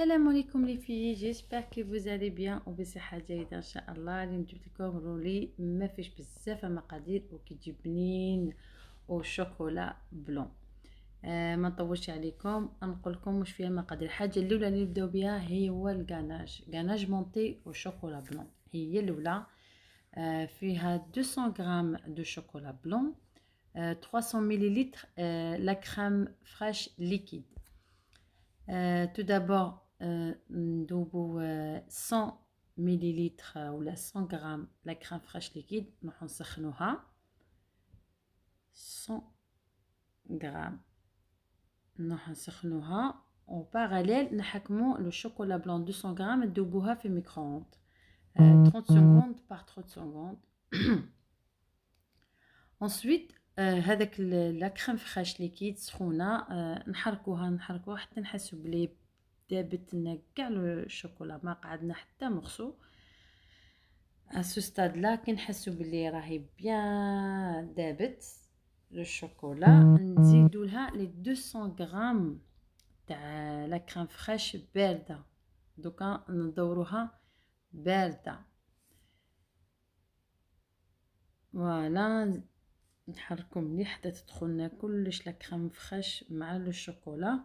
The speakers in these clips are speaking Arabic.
السلام عليكم لي في جيسبر كي vous allez bien وبصحة جيدة ان شاء الله. اليوم جبت لكم رولي ما فيش بزاف مقادير وكيجي بنين وشوكولا بلون. ما نطولش عليكم، نقول لكم واش فيها المقادير. الحاجه الاولى اللي نبداو بها هو الغاناج مونتي وشوكولا بلون. هي الاولى فيها 200 غرام دو شوكولا بلون، 300 مليلتر لا كريم فريش ليكيد. tout d'abord ندوبو 100 مليلتر ولا 100 غرام لا كريم فريش ليكيد، نروحو نسخنوها 100 غرام، نروحو نسخنوها و باراليل نحكمو لو شوكولا بلون 200 غرام ندوبوها في ميكرووند 30 secondes par 30 secondes. ensuite هذاك لا كريم فريش ليكيد سخونه، نحركوها حتى نحسو بلي دابت لنا كاع لو شوكولا، ما قعدنا حتى مغسو. سو ستاد لا كي نحسو بلي راهي بيان دابت لو شوكولا، نزيدو لها لي 200 غرام تاع لا كريم فريش بارده. دوكا ندوروها بارده، فوالا نحركو مليح حتى تدخلنا كلش لا كريم فريش مع لو شوكولا.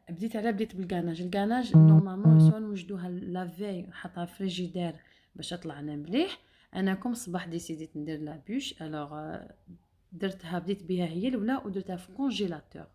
بديت بالغاناج. الغاناج نورمالمون سوا نوجدوها لافي نحطها في فريجيدير باش تطلع لنا مليح. انا كوم صباح ديسيديت ندير لا بوش، الوغ درتها بديت بها هي الاولى ودرتها في كونجيلاتور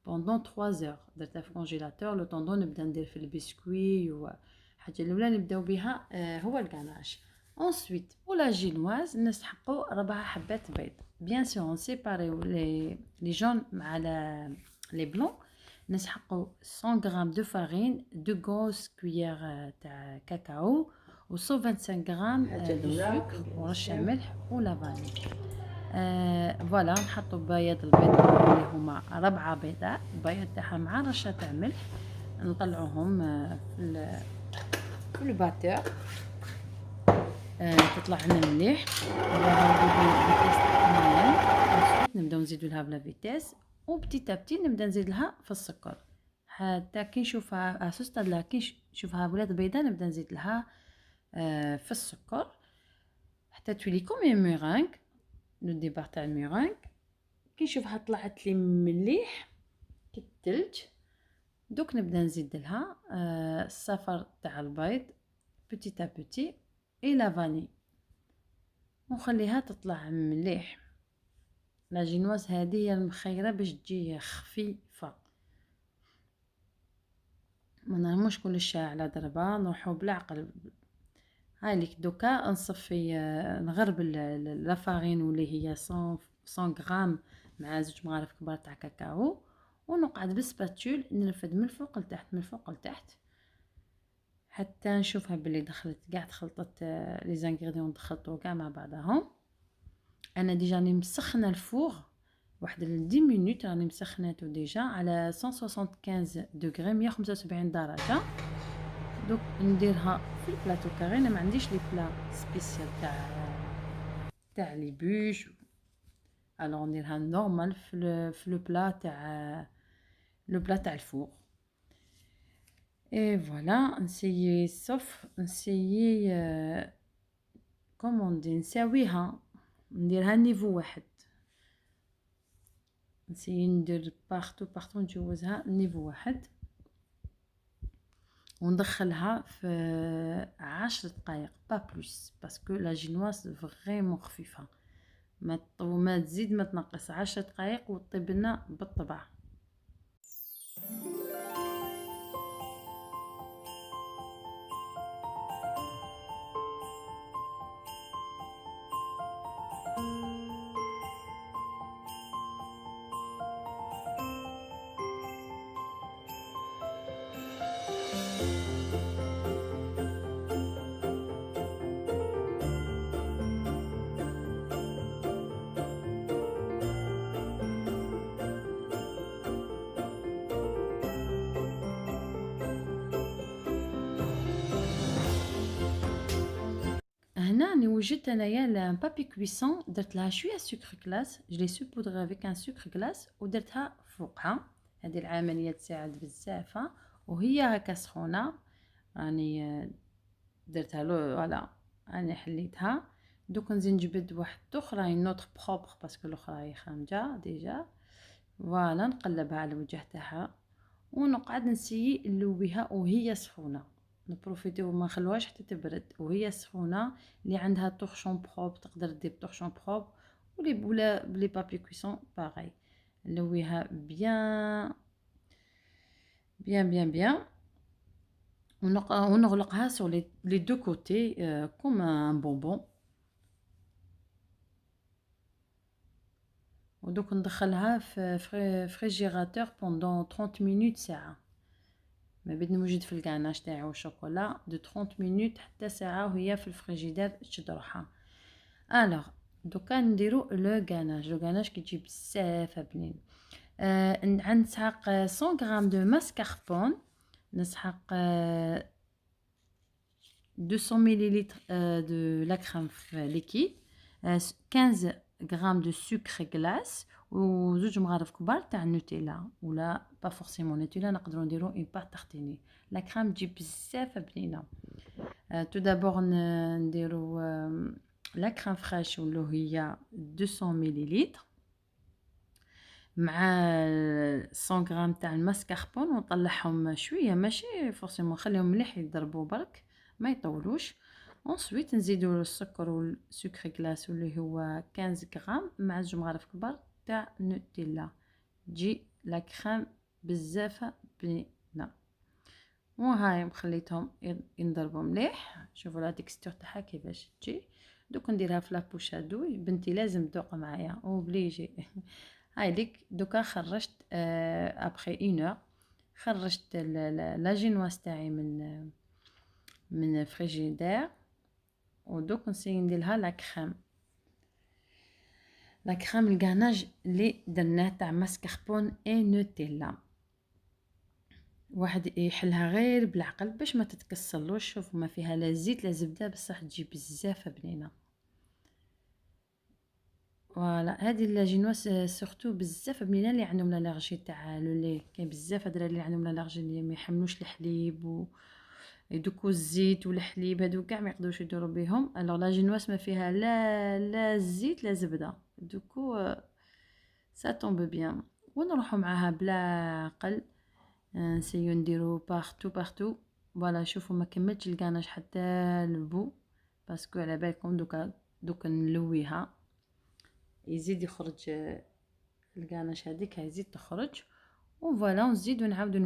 بوندون 3 اور. درتها في كونجيلاتور لو طوندون نبدا ندير في البسكوي. وحاجه الاولى نبداو بها هو الغاناج. ensuite ولا جينواز نسحقو 4 حبات بيض. بيان سور اون سيباريو لي جون مع لي بلون. نسحقو 100 غرام دو فارين، 2 غروس كويير تاع كاكاو و 125 غرام دو سكر ورشه ملح ولا فاني. فوالا نحطو بياض البيض اللي هما 4 بيضات، البياض تاعها مع رشه تاع ملح، نطلعوهم في الباتور. تطلع لنا مليح. نبداو نزيدو لها بلا فيتيس وبتيتا بتي نبدا نزيد لها في السكر حتى كي نشوفها اسوستاد لا كي نشوفها ولات بيضه نبدا نزيد لها في السكر حتى تولي كوم ميرانغ. لو ديبار تاع الميرانغ كي نشوفها طلعت لي مليح كي الثلج، دوك نبدا نزيد لها الصفر تاع البيض بتيتا بتي اي لا فاني ونخليها تطلع مليح. لا جينواز هذه هي المخيره باش تجي خفيفه، ما نرموش كلش على ضربه، نروحو بالعقل. هاي ليك دوكا نصفي نغرب لا فارين واللي هي 100 غرام مع 2 مغارف كبار تاع كاكاو، ونقعد بالسباتول نرفد من الفوق لتحت من الفوق لتحت حتى نشوفها بلي دخلت كاع تخلطت لي زانغريديون دخلطوا كاع مع بعضهم. انا ديجا راني مسخنه الفور واحد 10 مينوت، راني مسخناته ديجا على 175 دوغري 175 درجه. دوك نديرها في البلاطو كاري. انا ما عنديش لي بلا سبيسيال تاع لي بوش، الوغ نديرها نورمال في لو بلا تاع الفور. اي فوالا نسيي صف نسيي كومون دي نساويها نديرها نيفو واحد، نسيي ندير بارتو نجوزها نيفو واحد وندخلها في 10 دقائق با بلوس باسكو لا جينواز فريمون خفيفه. ما تزيد ما تنقص 10 دقائق وطيب لنا بالطبع. هنا راني وجدت انايا لان بابي كويسون، درت لها شويه سكر كلاس، جو لي سوبودغ افيك ان سكر كلاس ودرتها فوقها. هذه العمليه تساعد بزاف. وهي هكا سخونه راني درتها له فوالا، راني حليتها. دوك نزيد نجبد واحد اخرى نوتر بروبر باسكو الاخرى هي خامجه ديجا. فوالا نقلبها على الوجه تاعها ونقعد نسيي نلويها وهي سخونه، نبروفيتيو ما نخلوهاش حتى تبرد وهي سخونه. اللي عندها طورشون بروب تقدر دير طورشون بروب، ولا بلي بابي كويسون باغي. نلويها بيان بيان بيان بيان ونغلقها sur les deux côtés comme un bonbon. ودوك ندخلها في فريجيراتور pendant 30 minutes ساعة. ما بد نوجد في الكاناج تاعي والشوكولا دو 30 minutes حتى ساعة وهي في الفريجيدير تشد روحها. الوغ دوكا نديرو لو غاناج كيجي بزاف بنين. نسحق 100 غرام دو ماسكاربون، نسحق 200 millilitres de la crème liquide، 15 غرام دو سكر غلاس، وزوج مغارف كبار تاع نوتيلا ولا با فورسيمون نوتيلا، نقدروا نديروا اون بار تارتيني. لا كريم تجي بزاف بنينه. تو دابور نديروا لا كريم فريش واللي هي 200 مليلتر مع 100 غرام تاع الماسكاربون، ونطلعهم شويه ماشي فورسيمون، خليهم مليح يضربوا برك ما يطولوش. انسويت نزيدوا السكر والسكر غلاس واللي هو 15 غرام مع زوج مغارف كبار تاع نوتيلا، تجي لا كريم بزاف بنينه. وهاي خليتهم ينضربوا مليح. شوفوا لا تكستور تاعها كيفاش تجي. دوك نديرها في لابوشادو، بنتي لازم تذوق معايا اوبليجي. هاي ديك دوكا خرجت ابخي 1 اور، خرجت لا جينواس تاعي من فريجيدير. ودوك نسيي نديرها لا كريم الغاناج اللي درناه تاع ماسكاربون اي نوتيلا. واحد يحلها غير بالعقل باش ما تتكسرلوش. شوف ما فيها لا زيت لا زبده بصح تجي بزاف بنينه. فوالا هذه لاجينواس سورتو بزاف بنينه اللي عندهم لالرجي تاع لو لي. كاين بزاف الدراري اللي عندهم لالرجي اللي ما يحملوش الحليب يدوكو الزيت والحليب هادو كاع ما يقدروش يديروا بهم. الوغ لاجينواس ما فيها لا الزيت لا زبده، دوكو سا طومب بيان. ونروحوا معاها بلا عقل نسيو نديرو بارتو. فوالا شوفوا ما كملتش الكاناج حتى البو باسكو على بالكم دوكا نلويها يزيد يخرج الكاناج هذيك يزيد تخرج. وفوالا نزيدو نعاودو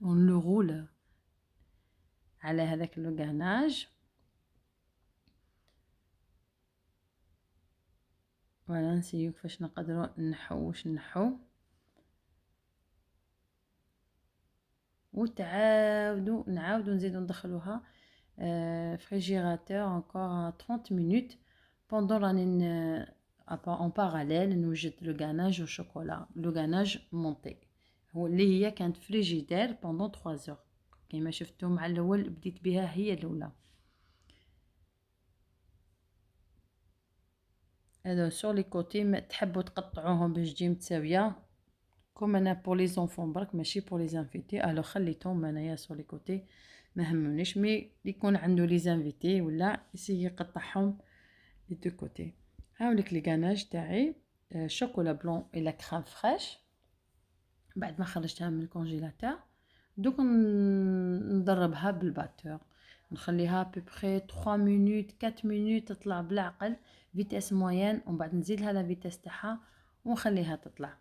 ونلغول على هذاك الكاناج. فوالا نسيو كيفاش نقدروا نحو نعاودو نزيدو ندخلوها فريجيراتور encore 30 minutes pendant راني en parallèle نوجد لو غاناج والشوكولا. لو غاناج مونتي هو اللي هي كانت فريجيدير pendant 3 heures كيما شفتوا مع الاول بديت بها هي الاولى. هذا سور لي كوتي تحبوا تقطعوهم باش تجي متساويه كوم انا بور لي زونفون برك ماشي بور لي انفيتي. الو خليتهم انايا سور لي كوتي ما همونيش، مي يكون عنده لي زانفيتي ولا يسي يقطعهم لي دو كوتي. هاوليك لي غاناج تاعي شوكولا بلون الا كريم فريش بعد ما خرجتها من الكونجيلاتور. دوك نضربها بالباتور، نخليها ببخي 3 مينوت 4 مينوت تطلع بالعقل فيتاس موين، ومن بعد نزيد لها لا فيتاس تاعها ونخليها تطلع.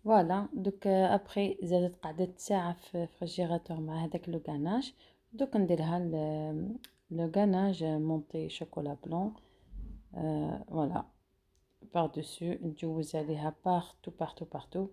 فوالا دوك ابخي زادت قعدت ساعه في فريجيراتور مع هذاك لو غاناج. دوك نديرها لو غاناج مونتي شوكولا بلون فوالا بار دوسو، نجوز عليها بارتو.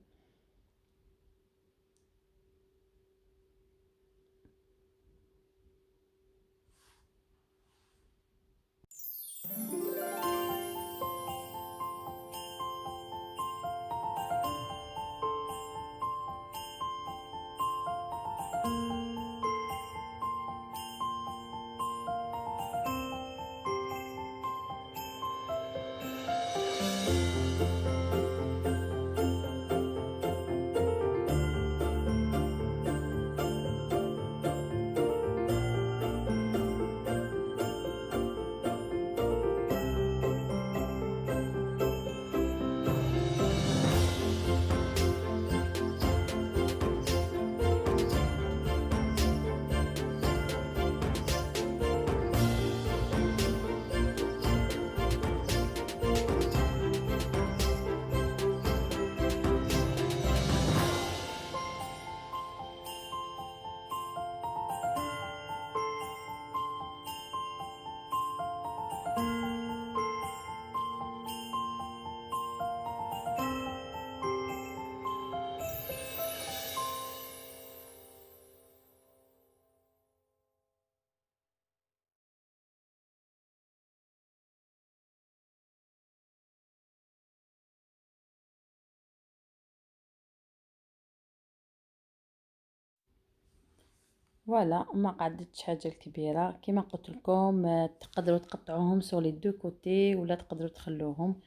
فوالا ما قعدتش حاجه كبيره كيما قلت لكم. تقدروا تقطعوهم سور لي دو كوتي ولا تقدروا تخلوهم.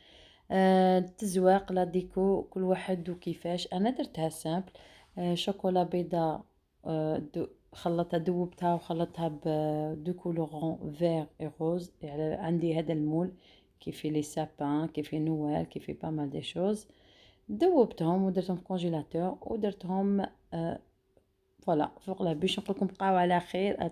التزواق لا ديكو كل واحد وكيفاش. انا درتها سامبل. شوكولا بيضاء. خلطتها ذوبتها وخلطتها بدو كولورون فير اي روز. يعني عندي هذا المول كيفي لي سابان كيفي نوال كيفي با مال دي شوز. ذوبتهم ودرتهم في كونجيلاتور ودرتهم فوالا فوق لا بيش. نقولكم بقاو على خير.